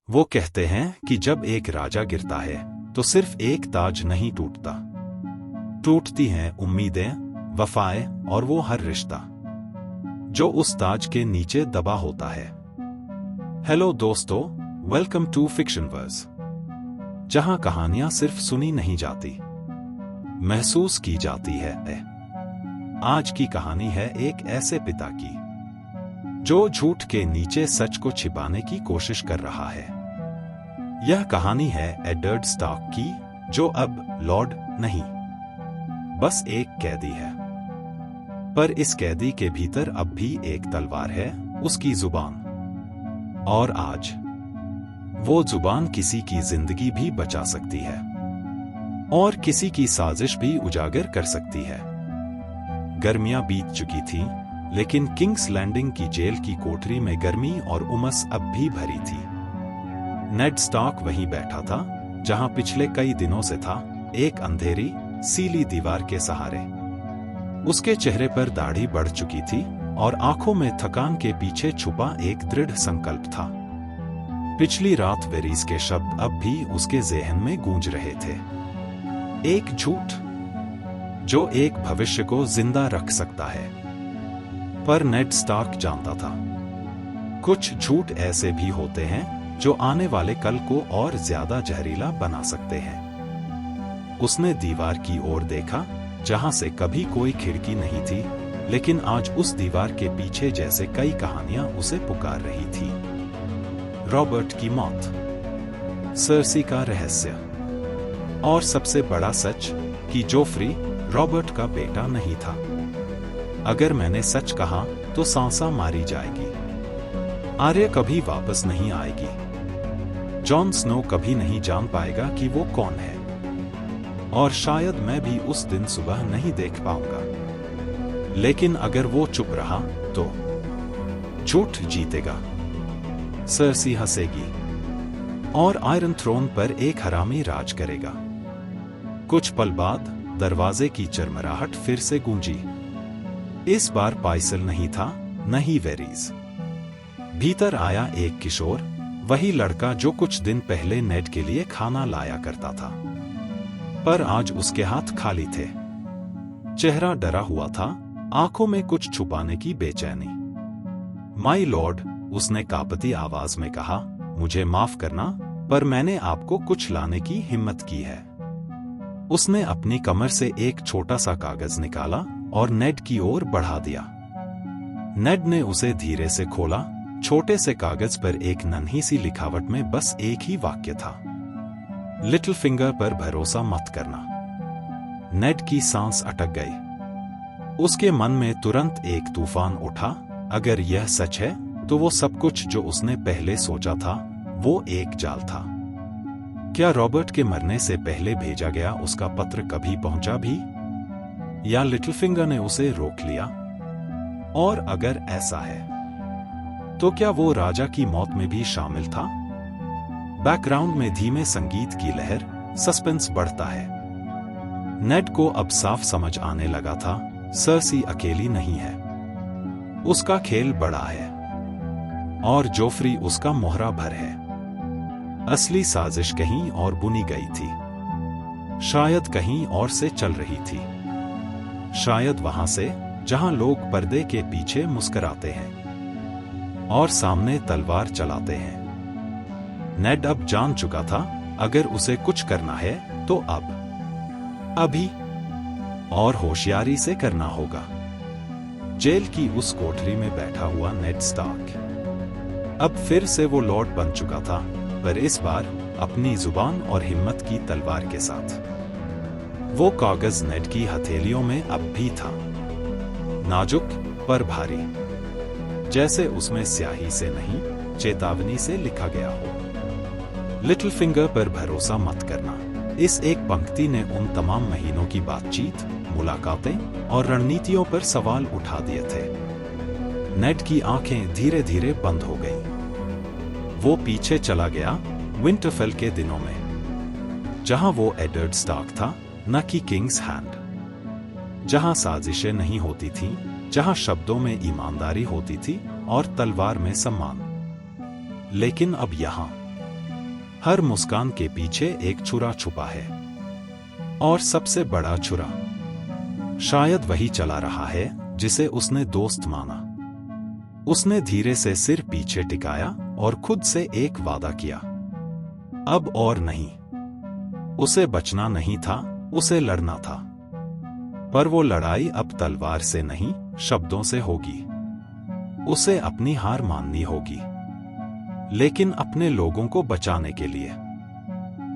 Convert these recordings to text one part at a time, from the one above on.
वो कहते हैं कि जब एक राजा गिरता है तो सिर्फ एक ताज नहीं टूटता, टूटती हैं उम्मीदें, वफाएं और वो हर रिश्ता जो उस ताज के नीचे दबा होता है। हेलो दोस्तों, वेलकम टू फिक्शन वर्स, जहां कहानियां सिर्फ सुनी नहीं जाती, महसूस की जाती है। आज की कहानी है एक ऐसे पिता की जो झूठ के नीचे सच को छिपाने की कोशिश कर रहा है। यह कहानी है एडवर्ड स्टार्क की, जो अब लॉर्ड नहीं, बस एक कैदी है। पर इस कैदी के भीतर अब भी एक तलवार है, उसकी जुबान। और आज वो जुबान किसी की जिंदगी भी बचा सकती है और किसी की साजिश भी उजागर कर सकती है। गर्मियां बीत चुकी थीं, लेकिन किंग्स लैंडिंग की जेल की कोठरी में गर्मी और उमस अब भी भरी थी। नेड स्टार्क वहीं बैठा था जहां पिछले कई दिनों से था, एक अंधेरी सीली दीवार के सहारे। उसके चेहरे पर दाढ़ी बढ़ चुकी थी और आंखों में थकान के पीछे छुपा एक दृढ़ संकल्प था। पिछली रात वेरीज के शब्द अब भी उसके ज़हन में गूंज रहे थे, एक झूठ जो एक भविष्य को जिंदा रख सकता है। पर नेड स्टार्क जानता था, कुछ झूठ ऐसे भी होते हैं जो आने वाले कल को और ज्यादा जहरीला बना सकते हैं। उसने दीवार की ओर देखा, जहां से कभी कोई खिड़की नहीं थी, लेकिन आज उस दीवार के पीछे जैसे कई कहानियां उसे पुकार रही थी। रॉबर्ट की मौत, सर्सी का रहस्य, और सबसे बड़ा सच कि जोफ्री रॉबर्ट का बेटा नहीं था। अगर मैंने सच कहा तो सांसा मारी जाएगी, आर्या कभी वापस नहीं आएगी, जॉन स्नो कभी नहीं जान पाएगा कि वो कौन है, और शायद मैं भी उस दिन सुबह नहीं देख पाऊंगा। लेकिन अगर वो चुप रहा तो झूठ जीतेगा। सर्सी हंसेगी और आयरन थ्रोन पर एक हरामी राज करेगा। कुछ पल बाद दरवाजे की चरमराहट फिर से गूंजी। इस बार पाइसल नहीं था, न ही वेरीज। भीतर आया एक किशोर, वही लड़का जो कुछ दिन पहले नेड के लिए खाना लाया करता था। पर आज उसके हाथ खाली थे, चेहरा डरा हुआ था, आंखों में कुछ छुपाने की बेचैनी। माय लॉर्ड, उसने कांपती आवाज में कहा, मुझे माफ करना, पर मैंने आपको कुछ लाने की हिम्मत की है। उसने अपनी कमर से एक छोटा सा कागज निकाला और नेड की ओर बढ़ा दिया। नेड ने उसे धीरे से खोला। छोटे से कागज पर एक नन्ही सी लिखावट में बस एक ही वाक्य था, लिटिल फिंगर पर भरोसा मत करना। नेड की सांस अटक गई। उसके मन में तुरंत एक तूफान उठा। अगर यह सच है तो वो सब कुछ जो उसने पहले सोचा था वो एक जाल था। क्या रॉबर्ट के मरने से पहले भेजा गया उसका पत्र कभी पहुंचा भी, या लिटिल फिंगर ने उसे रोक लिया? और अगर ऐसा है तो क्या वो राजा की मौत में भी शामिल था? बैकग्राउंड में धीमे संगीत की लहर, सस्पेंस बढ़ता है। नेड को अब साफ समझ आने लगा था, सर्सी अकेली नहीं है, उसका खेल बड़ा है और जोफ्री उसका मोहरा भर है। असली साजिश कहीं और बुनी गई थी, शायद कहीं और से चल रही थी, शायद वहां से जहां लोग पर्दे के पीछे मुस्कुराते हैं और सामने तलवार चलाते हैं। नेड अब जान चुका था, अगर उसे कुछ करना है तो अभी और होशियारी से करना होगा। जेल की उस कोठरी में बैठा हुआ नेड स्टार्क अब फिर से वो लॉर्ड बन चुका था, पर इस बार अपनी जुबान और हिम्मत की तलवार के साथ। वो कागज नेड की हथेलियों में अब भी था, नाजुक पर भारी, जैसे उसमें स्याही से नहीं, चेतावनी से लिखा गया हो, लिटिल फिंगर पर भरोसा मत करना। इस एक पंक्ति ने उन तमाम महीनों की बातचीत, मुलाकातें और रणनीतियों पर सवाल उठा दिए थे। नेड की आंखें धीरे धीरे बंद हो गईं। वो पीछे चला गया, विंटरफेल के दिनों में, जहां वो एडवर्ड स्टार्क था, न कि किंग्स हैंड, जहां साजिशें नहीं होती थीं, जहां शब्दों में ईमानदारी होती थी और तलवार में सम्मान। लेकिन अब यहां हर मुस्कान के पीछे एक छुरा छुपा है, और सबसे बड़ा छुरा शायद वही चला रहा है जिसे उसने दोस्त माना। उसने धीरे से सिर पीछे टिकाया और खुद से एक वादा किया, अब और नहीं। उसे बचना नहीं था, उसे लड़ना था। पर वो लड़ाई अब तलवार से नहीं, शब्दों से होगी। उसे अपनी हार माननी होगी, लेकिन अपने लोगों को बचाने के लिए।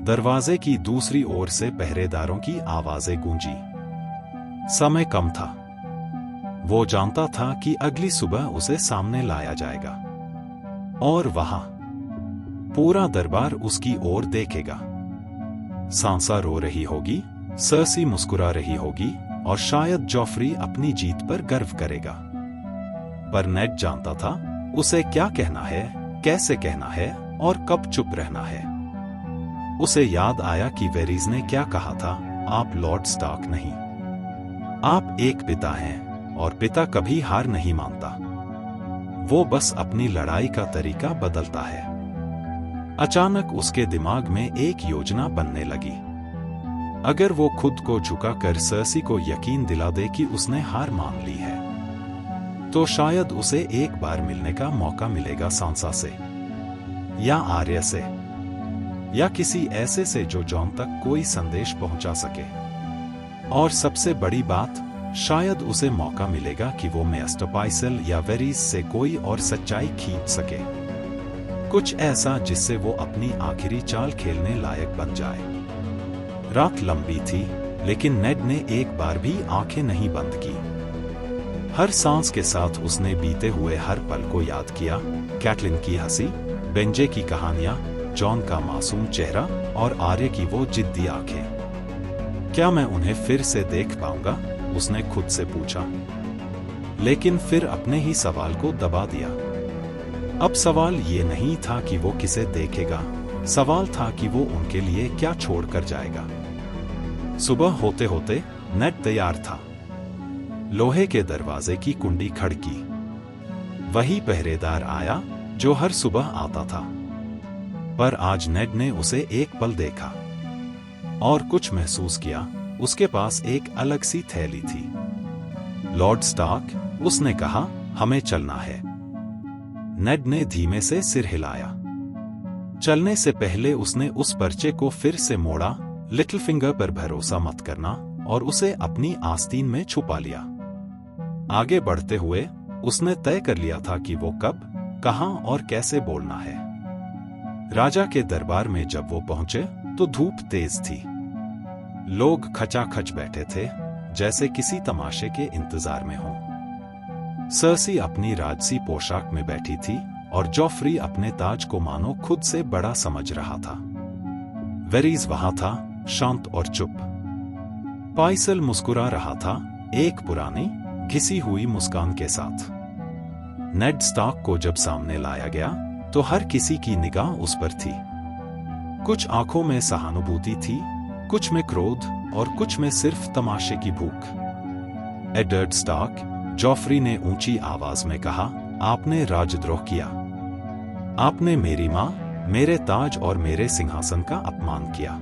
दरवाजे की दूसरी ओर से पहरेदारों की आवाजें गूंजी। समय कम था। वो जानता था कि अगली सुबह उसे सामने लाया जाएगा, और वहां पूरा दरबार उसकी ओर देखेगा। सांसा रो रही होगी, सर्सी मुस्कुरा रही होगी, और शायद जॉफ्री अपनी जीत पर गर्व करेगा। पर नेड जानता था उसे क्या कहना है, कैसे कहना है, और कब चुप रहना है। उसे याद आया कि वेरीज ने क्या कहा था, आप लॉर्ड स्टार्क नहीं, आप एक पिता हैं, और पिता कभी हार नहीं मानता। वो बस अपनी लड़ाई का तरीका बदलता है। अचानक उसके दिमाग में एक योजना बनने लगी। अगर वो खुद को झुकाकर सर्सी को यकीन दिला दे कि उसने हार मान ली है, तो शायद उसे एक बार मिलने का मौका मिलेगा सांसा से, या आर्य से, या किसी ऐसे से जो जॉन तक कोई संदेश पहुंचा सके। और सबसे बड़ी बात, शायद उसे मौका मिलेगा कि वो मेस्टर पाइसल या वेरीज से कोई और सच्चाई खींच सके, कुछ ऐसा जिससे वो अपनी आखिरी चाल खेलने लायक बन जाए। रात लंबी थी, लेकिन नेड ने एक बार भी आंखें नहीं बंद की। हर सांस के साथ उसने बीते हुए हर पल को याद किया। कैटलिन की हंसी, बेंजे की कहानियां, जॉन का मासूम चेहरा, और आर्य की वो जिद्दी आंखें। क्या मैं उन्हें फिर से देख पाऊंगा, उसने खुद से पूछा। लेकिन फिर अपने ही सवाल को दबा दिया। अब सवाल ये नहीं था कि वो किसे देखेगा, सवाल था कि वो उनके लिए क्या छोड़कर जाएगा। सुबह होते होते नेड तैयार था। लोहे के दरवाजे की कुंडी खड़की। वही पहरेदार आया जो हर सुबह आता था। पर आज नेड ने उसे एक पल देखा और कुछ महसूस किया। उसके पास एक अलग सी थैली थी। लॉर्ड स्टार्क, उसने कहा, हमें चलना है। नेड ने धीमे से सिर हिलाया। चलने से पहले उसने उस पर्चे को फिर से मोड़ा। लिटिल फिंगर पर भरोसा मत करना, और उसे अपनी आस्तीन में छुपा लिया। आगे बढ़ते हुए उसने तय कर लिया था कि वो कब, कहां और कैसे बोलना है। राजा के दरबार में जब वो पहुंचे तो धूप तेज थी। लोग खचाखच बैठे थे, जैसे किसी तमाशे के इंतजार में हों। सर्सी अपनी राजसी पोशाक में बैठी थी, और जॉफ्री अपने ताज को मानो खुद से बड़ा समझ रहा था। वेरीज वहां था, शांत और चुप। पाइसल मुस्कुरा रहा था, एक पुरानी घिसी हुई मुस्कान के साथ। नेड स्टार्क को जब सामने लाया गया तो हर किसी की निगाह उस पर थी। कुछ आंखों में सहानुभूति थी, कुछ में क्रोध, और कुछ में सिर्फ तमाशे की भूख। एडवर्ड स्टार्क, जॉफ्री ने ऊंची आवाज में कहा, आपने राजद्रोह किया। आपने मेरी मां, मेरे ताज और मेरे सिंहासन का अपमान किया।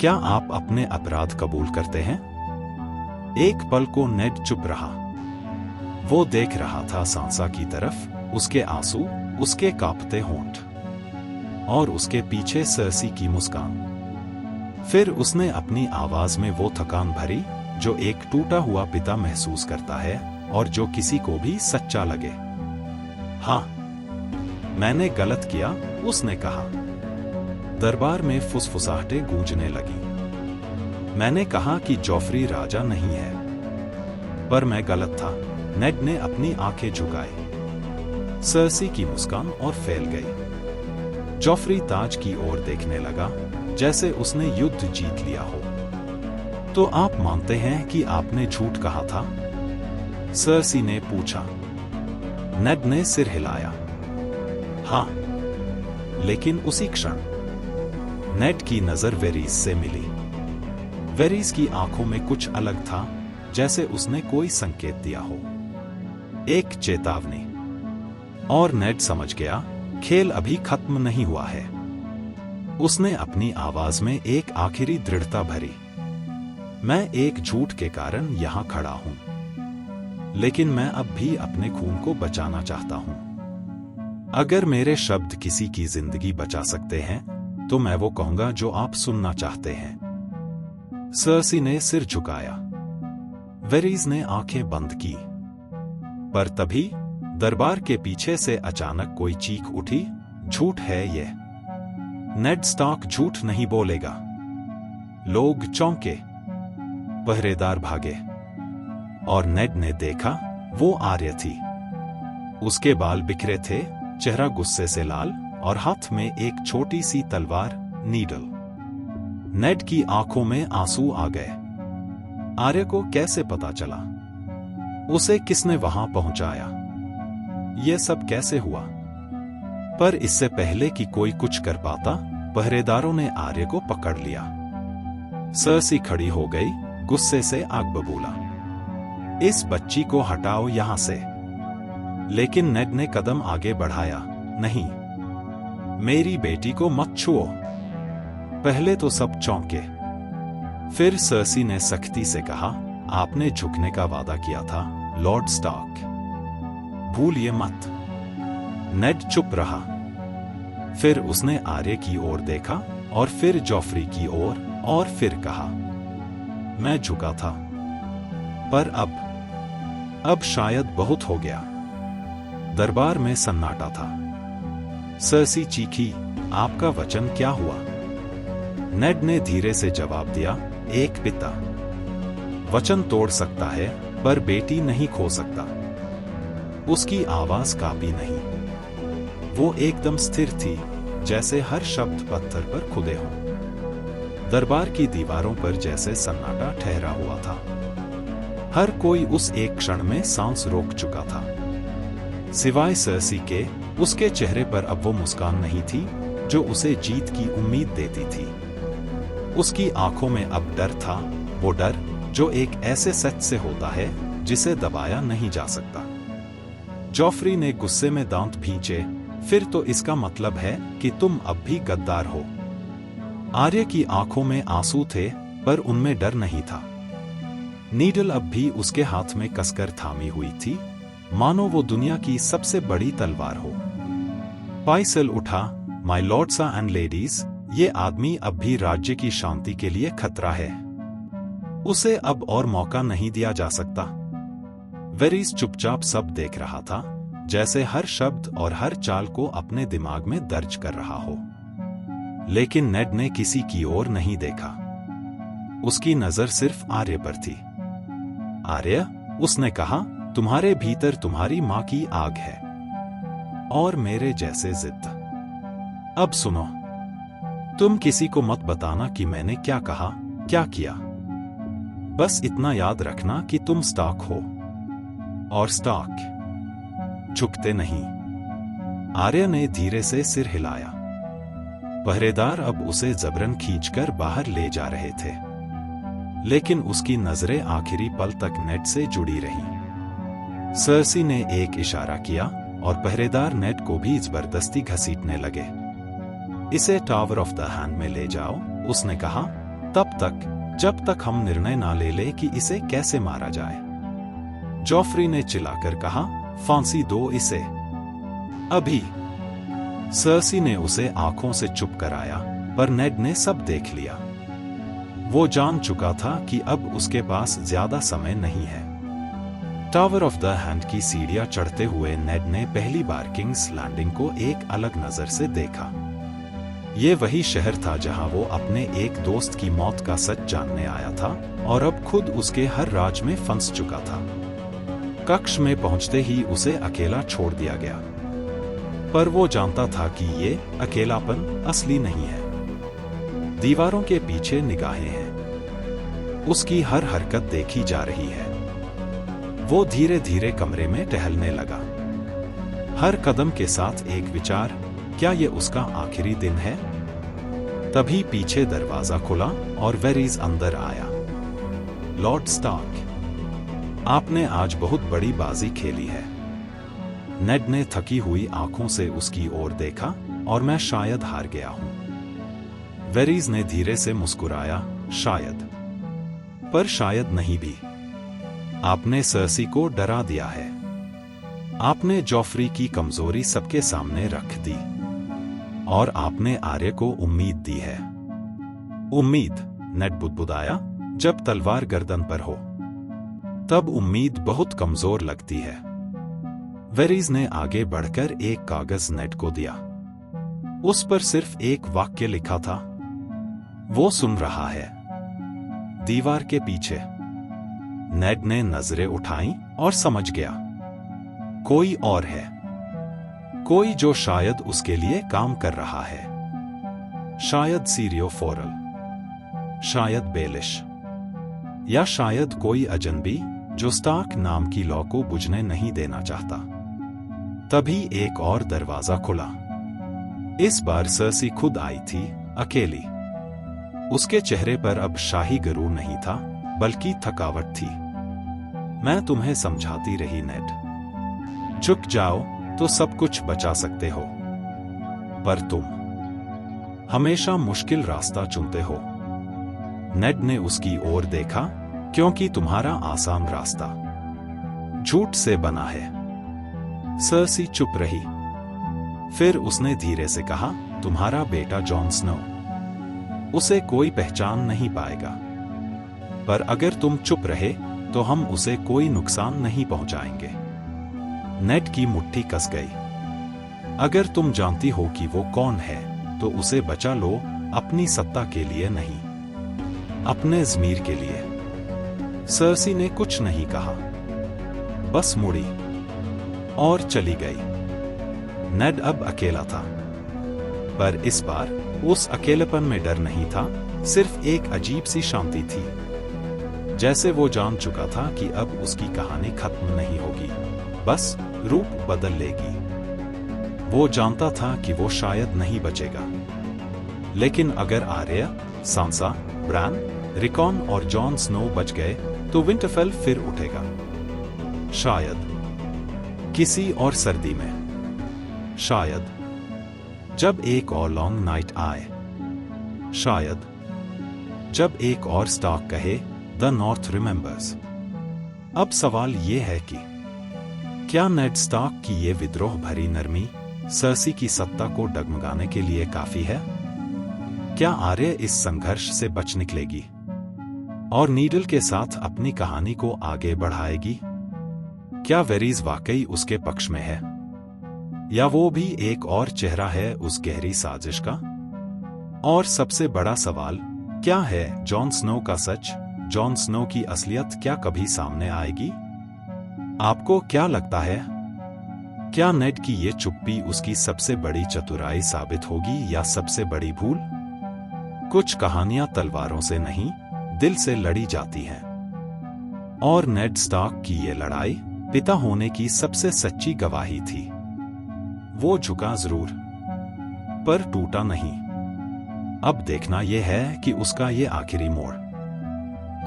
क्या आप अपने अपराध कबूल करते हैं? एक पल को नेड चुप रहा। वो देख रहा था सांसा की तरफ, उसके आंसू, उसके कांपते होंठ, और उसके पीछे सर्सी की मुस्कान। फिर उसने अपनी आवाज में वो थकान भरी जो एक टूटा हुआ पिता महसूस करता है, और जो किसी को भी सच्चा लगे। हाँ, मैंने गलत किया, उसने कहा। दरबार में फुसफुसाहटें गूंजने लगी। मैंने कहा कि जॉफ्री राजा नहीं है, पर मैं गलत था। नेड ने अपनी आंखें झुकाई। सर्सी की मुस्कान और फैल गई। जॉफ्री ताज की ओर देखने लगा, जैसे उसने युद्ध जीत लिया हो। तो आप मानते हैं कि आपने झूठ कहा था? सर्सी ने पूछा। नेड ने सिर हिलाया। हाँ, लेकिन उसी क्षण नेड की नजर वेरीज से मिली। वेरीज की आंखों में कुछ अलग था, जैसे उसने कोई संकेत दिया हो, एक चेतावनी। और नेड समझ गया, खेल अभी खत्म नहीं हुआ है। उसने अपनी आवाज में एक आखिरी दृढ़ता भरी। मैं एक झूठ के कारण यहां खड़ा हूं, लेकिन मैं अब भी अपने खून को बचाना चाहता हूं। अगर मेरे शब्द किसी की जिंदगी बचा सकते हैं, तो मैं वो कहूंगा जो आप सुनना चाहते हैं। सर्सी ने सिर झुकाया। वेरीज ने आंखें बंद की। पर तभी दरबार के पीछे से अचानक कोई चीख उठी, झूठ है ये। नेड स्टार्क झूठ नहीं बोलेगा। लोग चौंके। पहरेदार भागे और नेड ने देखा वो आर्य थी। उसके बाल बिखरे थे, चेहरा गुस्से से लाल और हाथ में एक छोटी सी तलवार, नीडल। नेड की आंखों में आंसू आ गए। आर्य को कैसे पता चला? उसे किसने वहां पहुंचाया? ये सब कैसे हुआ? पर इससे पहले कि कोई कुछ कर पाता, पहरेदारों ने आर्य को पकड़ लिया। सर्सी खड़ी हो गई, गुस्से से आग बबूला। इस बच्ची को हटाओ यहां से। लेकिन नेड ने कदम आगे बढ़ाया। नहीं, मेरी बेटी को मत छुओ। पहले तो सब चौंके। फिर सर्सी ने सख्ती से कहा, आपने झुकने का वादा किया था, लॉर्ड स्टार्क। भूलिए मत। नेड चुप रहा। फिर उसने आर्य की ओर देखा और फिर जॉफ्री की ओर और फिर कहा, मैं झुका था, पर अब शायद बहुत हो गया। दरबार में सन्नाटा था। सर्सी चीखी, आपका वचन क्या हुआ? नेड ने धीरे से जवाब दिया, एक पिता वचन तोड़ सकता है, पर बेटी नहीं खो सकता। उसकी आवाज कांपी नहीं। वो एकदम स्थिर थी, जैसे हर शब्द पत्थर पर खुदे हों। दरबार की दीवारों पर जैसे सन्नाटा ठहरा हुआ था। हर कोई उस एक क्षण में सांस रोक चुका था। सिवाय सर्सी के, उसके चेहरे पर अब वो मुस्कान नहीं थी जो उसे जीत की उम्मीद देती थी। उसकी आंखों में अब डर था, वो डर जो एक ऐसे सच से होता है जिसे दबाया नहीं जा सकता। जॉफ्री ने गुस्से में दांत भींचे, फिर तो इसका मतलब है कि तुम अब भी गद्दार हो। आर्य की आंखों में आंसू थे, पर उनमें डर नहीं था। नीडल अब भी उसके हाथ में कसकर थामी हुई थी, मानो वो दुनिया की सबसे बड़ी तलवार हो। पाइसल उठा, माय लॉर्ड्स एंड लेडीज, ये आदमी अब भी राज्य की शांति के लिए खतरा है। उसे अब और मौका नहीं दिया जा सकता। वेरीज चुपचाप सब देख रहा था, जैसे हर शब्द और हर चाल को अपने दिमाग में दर्ज कर रहा हो। लेकिन नेड ने किसी की ओर नहीं देखा। उसकी नजर सिर्फ आर्य पर थी। आर्य, उसने कहा, तुम्हारे भीतर तुम्हारी मां की आग है और मेरे जैसे जिद। अब सुनो, तुम किसी को मत बताना कि मैंने क्या कहा, क्या किया। बस इतना याद रखना कि तुम स्टार्क हो, और स्टार्क झुकते नहीं। आर्य ने धीरे से सिर हिलाया। पहरेदार अब उसे जबरन खींचकर बाहर ले जा रहे थे, लेकिन उसकी नजरें आखिरी पल तक नेड से जुड़ी रहीं। सर्सी ने एक इशारा किया और पहरेदार नेड को भी जबरदस्ती घसीटने लगे। इसे टावर ऑफ द हैंड में ले जाओ, उसने कहा, तब तक जब तक हम निर्णय ना ले ले कि इसे कैसे मारा जाए। जॉफ्री ने चिल्लाकर कहा, फांसी दो इसे अभी। सर्सी ने उसे आंखों से चुप कराया, पर नेड ने सब देख लिया। वो जान चुका था कि अब उसके पास ज्यादा समय नहीं है। टावर ऑफ द हैंड की सीढ़ियां चढ़ते हुए नेड ने पहली बार किंग्स लैंडिंग को एक अलग नजर से देखा। ये वही शहर था जहां वो अपने एक दोस्त की मौत का सच जानने आया था और अब खुद उसके हर राज में फंस चुका था। कक्ष में पहुंचते ही उसे अकेला छोड़ दिया गया, पर वो जानता था कि ये अकेलापन असली नहीं है। दीवारों के पीछे निगाहें हैं, उसकी हर हरकत देखी जा रही है। वो धीरे धीरे कमरे में टहलने लगा, हर कदम के साथ एक विचार, क्या ये उसका आखिरी दिन है? तभी पीछे दरवाजा खुला और वेरीज अंदर आया। लॉर्ड स्टार्क, आपने आज बहुत बड़ी बाजी खेली है। नेड ने थकी हुई आंखों से उसकी ओर देखा, और मैं शायद हार गया हूं। वेरीज ने धीरे से मुस्कुराया, शायद, पर शायद नहीं भी। आपने सर्सी को डरा दिया है। आपने जॉफ्री की कमजोरी सबके सामने रख दी, और आपने आर्य को उम्मीद दी है। उम्मीद, नेड बुदबुदाया, जब तलवार गर्दन पर हो तब उम्मीद बहुत कमजोर लगती है। वेरीज ने आगे बढ़कर एक कागज नेड को दिया। उस पर सिर्फ एक वाक्य लिखा था, वो सुन रहा है। दीवार के पीछे। नेड ने नजरें उठाईं और समझ गया, कोई और है, कोई जो शायद उसके लिए काम कर रहा है। शायद सीरियो फोरल, शायद बेलिश, या शायद कोई अजनबी जो स्टार्क नाम की लौ को बुझने नहीं देना चाहता। तभी एक और दरवाजा खुला। इस बार सर्सी खुद आई थी, अकेली। उसके चेहरे पर अब शाही गरूर नहीं था, बल्कि थकावट थी। मैं तुम्हें समझाती रही नेड, झुक जाओ तो सब कुछ बचा सकते हो, पर तुम हमेशा मुश्किल रास्ता चुनते हो। नेड ने उसकी ओर देखा, क्योंकि तुम्हारा आसान रास्ता झूठ से बना है। सर्सी चुप रही। फिर उसने धीरे से कहा, तुम्हारा बेटा जॉन स्नो, उसे कोई पहचान नहीं पाएगा, पर अगर तुम चुप रहे तो हम उसे कोई नुकसान नहीं पहुंचाएंगे। नेड की मुट्ठी कस गई। अगर तुम जानती हो कि वो कौन है, तो उसे बचा लो, अपनी सत्ता के लिए नहीं, अपने ज़मीर के लिए। सर्सी ने कुछ नहीं कहा, बस मुड़ी और चली गई। नेड अब अकेला था, पर इस बार उस अकेलेपन में डर नहीं था, सिर्फ एक अजीब सी शांति थी। जैसे वो जान चुका था कि अब उसकी कहानी खत्म नहीं होगी, बस रूप बदल लेगी। वो जानता था कि वो शायद नहीं बचेगा, लेकिन अगर आर्या, सांसा, ब्रान, रिकॉन और जॉन स्नो बच गए तो विंटरफेल फिर उठेगा। शायद किसी और सर्दी में, शायद जब एक और लॉन्ग नाइट आए, शायद जब एक और स्टार्क कहे, द नॉर्थ रिमेंबर्स। अब सवाल ये है कि क्या नेड स्टार्क की ये विद्रोह भरी नरमी सर्सी की सत्ता को डगमगाने के लिए काफी है? क्या आर्य इस संघर्ष से बच निकलेगी और नीडल के साथ अपनी कहानी को आगे बढ़ाएगी? क्या वेरीज वाकई उसके पक्ष में है, या वो भी एक और चेहरा है उस गहरी साजिश का? और सबसे बड़ा सवाल, क्या है जॉन स्नो का सच? जॉन स्नो की असलियत क्या कभी सामने आएगी? आपको क्या लगता है, क्या नेड की ये चुप्पी उसकी सबसे बड़ी चतुराई साबित होगी या सबसे बड़ी भूल? कुछ कहानियां तलवारों से नहीं, दिल से लड़ी जाती हैं, और नेड स्टार्क की ये लड़ाई पिता होने की सबसे सच्ची गवाही थी। वो झुका जरूर, पर टूटा नहीं। अब देखना यह है कि उसका ये आखिरी मोड़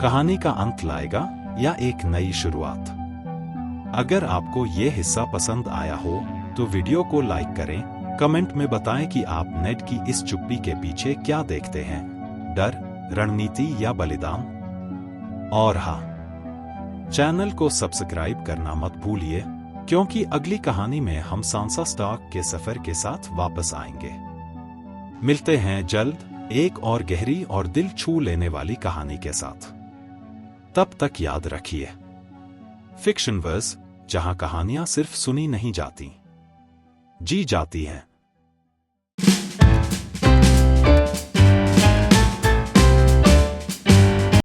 कहानी का अंत लाएगा या एक नई शुरुआत। अगर आपको ये हिस्सा पसंद आया हो तो वीडियो को लाइक करें, कमेंट में बताएं कि आप नेड की इस चुप्पी के पीछे क्या देखते हैं, डर, रणनीति या बलिदान? और हाँ, चैनल को सब्सक्राइब करना मत भूलिए, क्योंकि अगली कहानी में हम सांसा स्टार्क के सफर के साथ वापस आएंगे। मिलते हैं जल्द एक और गहरी और दिल छू लेने वाली कहानी के साथ। तब तक याद रखिए, फिक्शन वर्स, जहां कहानियां सिर्फ सुनी नहीं जाती, जी जाती हैं।